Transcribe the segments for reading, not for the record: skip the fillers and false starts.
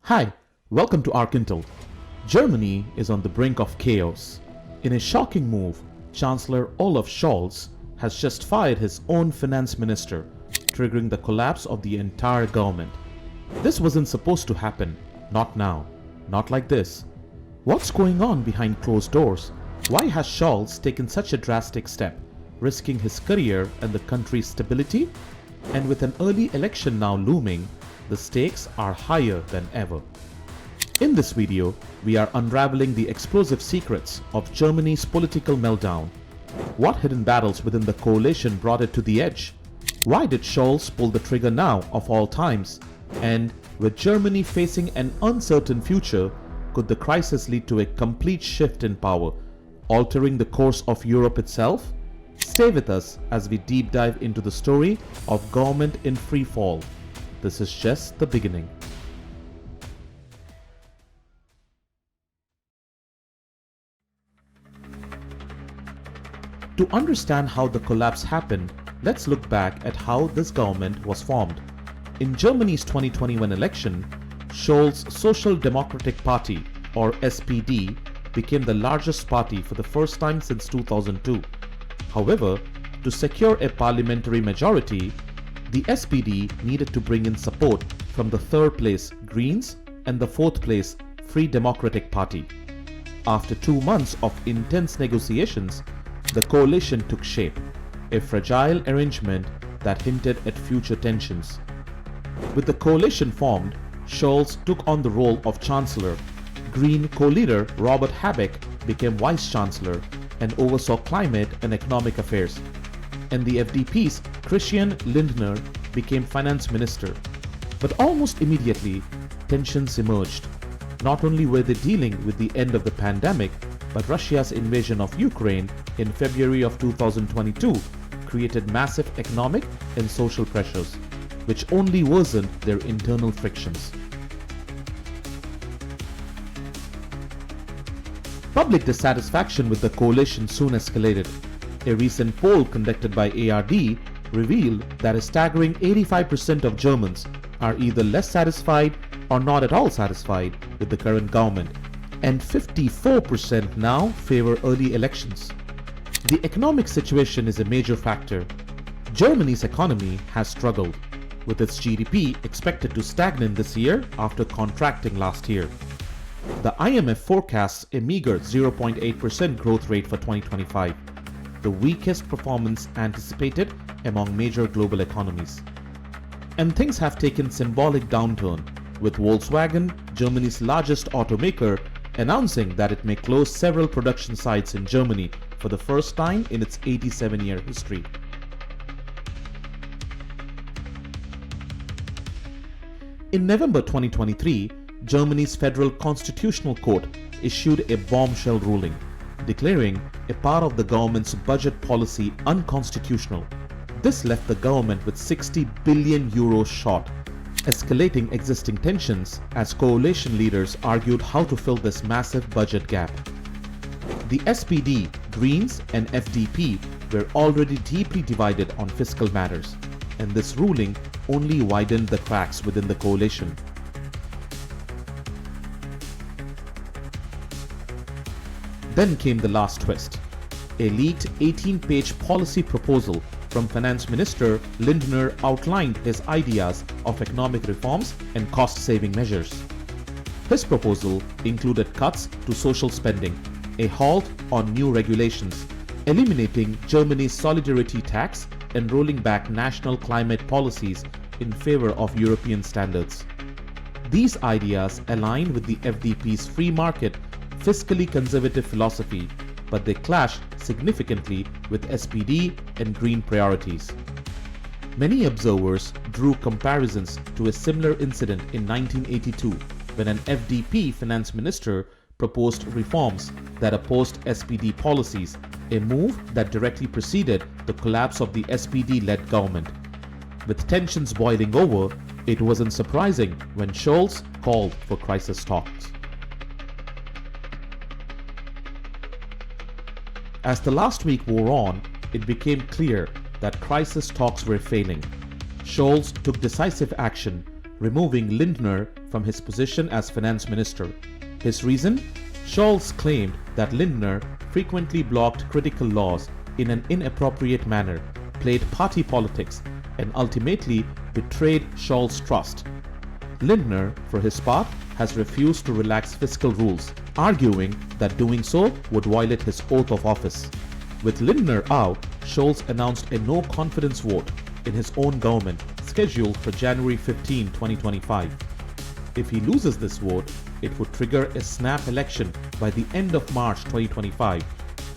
Hi, welcome to ArkIntel. Germany is on the brink of chaos. In a shocking move, Chancellor Olaf Scholz has just fired his own finance minister, triggering the collapse of the entire government. This wasn't supposed to happen. Not now. Not like this. What's going on behind closed doors? Why has Scholz taken such a drastic step, risking his career and the country's stability? And with an early election now looming, the stakes are higher than ever. In this video, we are unraveling the explosive secrets of Germany's political meltdown. What hidden battles within the coalition brought it to the edge? Why did Scholz pull the trigger now of all times? And with Germany facing an uncertain future, could the crisis lead to a complete shift in power, altering the course of Europe itself? Stay with us as we deep dive into the story of government in free fall. This is just the beginning. To understand how the collapse happened, let's look back at how this government was formed. In Germany's 2021 election, Scholz's Social Democratic Party, or SPD, became the largest party for the first time since 2002. However, to secure a parliamentary majority, the SPD needed to bring in support from the third place Greens and the fourth place Free Democratic Party. After 2 months of intense negotiations, the coalition took shape, a fragile arrangement that hinted at future tensions. With the coalition formed, Scholz took on the role of Chancellor. Green co-leader Robert Habeck became Vice-Chancellor and oversaw climate and economic affairs. And the FDP's Christian Lindner became finance minister. But almost immediately, tensions emerged. Not only were they dealing with the end of the pandemic, but Russia's invasion of Ukraine in February of 2022 created massive economic and social pressures, which only worsened their internal frictions. Public dissatisfaction with the coalition soon escalated. A recent poll conducted by ARD revealed that a staggering 85% of Germans are either less satisfied or not at all satisfied with the current government, and 54% now favor early elections. The economic situation is a major factor. Germany's economy has struggled, with its GDP expected to stagnate this year after contracting last year. The IMF forecasts a meager 0.8% growth rate for 2025, the weakest performance anticipated among major global economies. And things have taken symbolic downturn, with Volkswagen, Germany's largest automaker, announcing that it may close several production sites in Germany for the first time in its 87-year history. In November 2023, Germany's Federal Constitutional Court issued a bombshell ruling, declaring a part of the government's budget policy unconstitutional. This left the government with 60 billion euros short, escalating existing tensions as coalition leaders argued how to fill this massive budget gap. The SPD, Greens and FDP were already deeply divided on fiscal matters, and this ruling only widened the cracks within the coalition. Then came the last twist. A leaked 18-page policy proposal from Finance Minister Lindner outlined his ideas of economic reforms and cost-saving measures. His proposal included cuts to social spending, a halt on new regulations, eliminating Germany's solidarity tax, and rolling back national climate policies in favor of European standards. These ideas align with the FDP's free market, fiscally conservative philosophy, but they clash significantly with SPD and Green priorities. Many observers drew comparisons to a similar incident in 1982 when an FDP finance minister proposed reforms that opposed SPD policies, a move that directly preceded the collapse of the SPD-led government. With tensions boiling over, it wasn't surprising when Scholz called for crisis talks. As the last week wore on, it became clear that crisis talks were failing. Scholz took decisive action, removing Lindner from his position as finance minister. His reason? Scholz claimed that Lindner frequently blocked critical laws in an inappropriate manner, played party politics, and ultimately betrayed Scholz's trust. Lindner, for his part, has refused to relax fiscal rules, arguing that doing so would violate his oath of office. With Lindner out, Scholz announced a no-confidence vote in his own government, scheduled for January 15, 2025. If he loses this vote, it would trigger a snap election by the end of March 2025,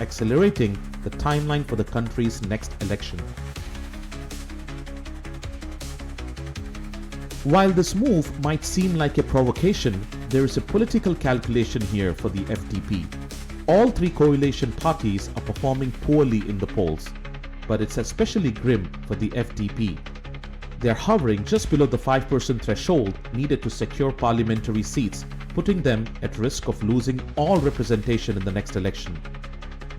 accelerating the timeline for the country's next election. While this move might seem like a provocation, there is a political calculation here for the FDP. All three coalition parties are performing poorly in the polls, but it's especially grim for the FDP. They're hovering just below the 5% threshold needed to secure parliamentary seats, putting them at risk of losing all representation in the next election.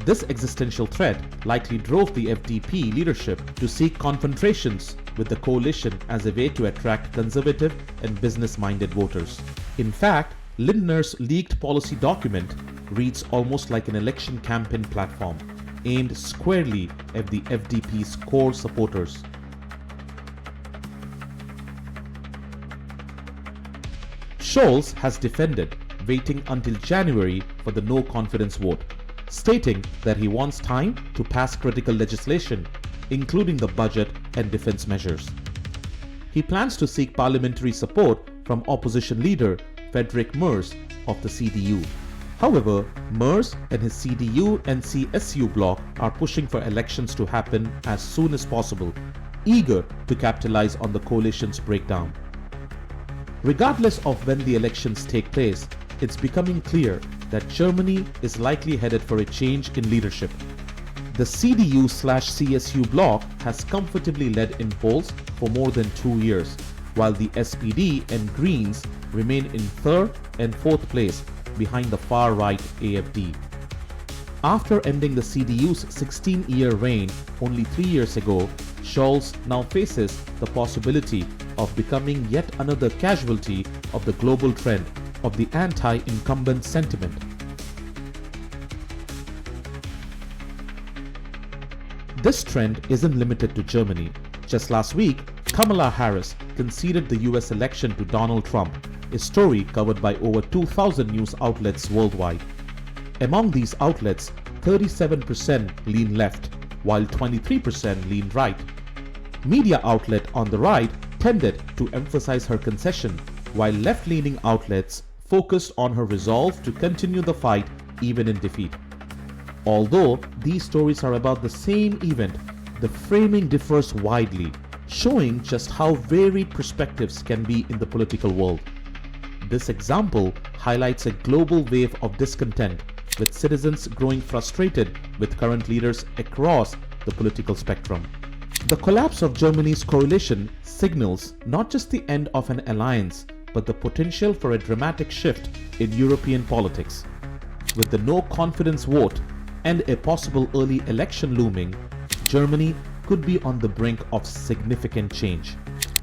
This existential threat likely drove the FDP leadership to seek confrontations with the coalition as a way to attract conservative and business-minded voters. In fact, Lindner's leaked policy document reads almost like an election campaign platform, aimed squarely at the FDP's core supporters. Scholz has defended waiting until January for the no-confidence vote, stating that he wants time to pass critical legislation, including the budget and defense measures. He plans to seek parliamentary support from opposition leader Friedrich Merz of the CDU. However, Merz and his CDU and CSU bloc are pushing for elections to happen as soon as possible, eager to capitalize on the coalition's breakdown. Regardless of when the elections take place, it's becoming clear that Germany is likely headed for a change in leadership. The CDU/CSU bloc has comfortably led in polls for more than 2 years, while the SPD and Greens remain in third and fourth place behind the far-right AfD. After ending the CDU's 16-year reign only 3 years ago, Scholz now faces the possibility of becoming yet another casualty of the global trend of the anti-incumbent sentiment. This trend isn't limited to Germany. Just last week, Kamala Harris conceded the US election to Donald Trump, a story covered by over 2,000 news outlets worldwide. Among these outlets, 37% lean left, while 23% lean right. Media outlet on the right tended to emphasize her concession, while left-leaning outlets focused on her resolve to continue the fight even in defeat. Although these stories are about the same event, the framing differs widely, showing just how varied perspectives can be in the political world. This example highlights a global wave of discontent, with citizens growing frustrated with current leaders across the political spectrum. The collapse of Germany's coalition signals not just the end of an alliance, but the potential for a dramatic shift in European politics. With the no-confidence vote and a possible early election looming, Germany could be on the brink of significant change.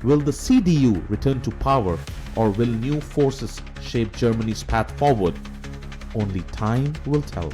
Will the CDU return to power, or will new forces shape Germany's path forward? Only time will tell.